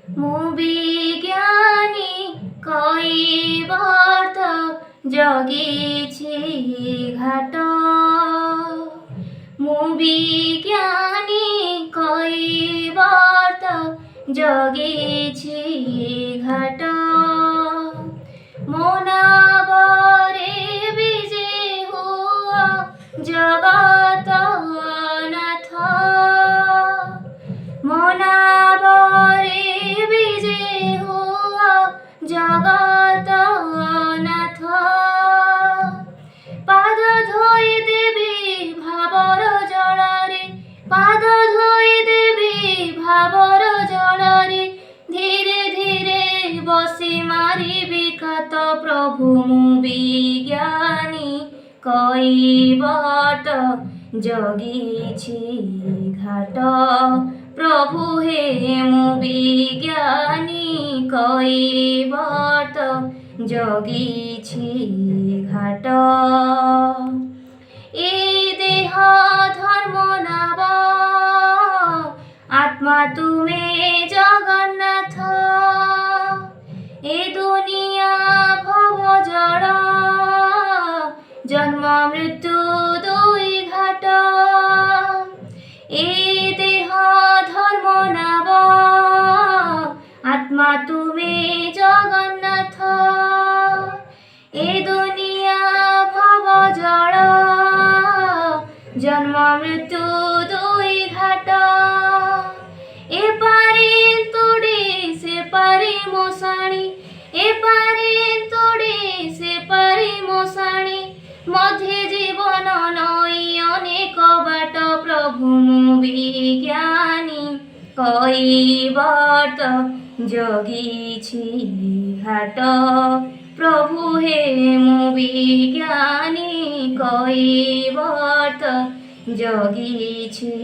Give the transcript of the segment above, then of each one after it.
ମୁଁ ବିଜ୍ଞାନୀ କୈବର୍ତ୍ତ ଜଗିଛି ଘାଟ। ମୁଁ ବିଜ୍ଞାନୀ କୈବର୍ତ୍ତ ଜଗିଛି ଘାଟ। ମୋ ନାବରେ ବିଜେ ହୁଅ ଜଗତ ନାଥ। ମୋ ନାବରେ ବିଜେ ହୁଅ ଜଗତ ନାଥ। ପାଦ ଧୋଇ ଦେବି ଭାବର ଜଳରେ, ପାଦ ଧୋଇ ଦେବି ଭାବର ଜଳରେ। ଧୀରେ ଧୀରେ ବସି ମାରିବି କାତ। ପ୍ରଭୁ ମୁଁ ବିଜ୍ଞାନୀ କୈବର୍ତ୍ତ ଜଗିଛି ଘାଟ। ପ୍ରଭୁ ହେ ମୁଁ ବିଜ୍ଞାନୀ କୈବର୍ତ୍ତ ଜଗିଛି ଘାଟ। ଏ ଦେହ ଧର୍ମ ନାବ, আত্মা তুমি জগন্নাথ। এ দুনিয়া ভব জড়, জন্ম মৃত্যু দুই ঘাট। এ দেহ ধর্ম নাব, আত্মা তুমি জগন্নাথ। এ দুনিয়া ভব জড়, জন্ম মৃত্যু দুই ঘাট। এপারে তোড়ে সেপারে মশাণী, এপারে তোড়ে সেপারে মশাণী। মধ্যে জীবন নই অনেক বাট। প্রভু ମୁଁ বিজ্ঞানী কৈবর্ত্ত জগিছি ঘাট। প্রভু হে ମୁଁ বিজ্ঞানী কৈবর্ত্ত জগিছি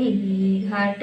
ঘাট।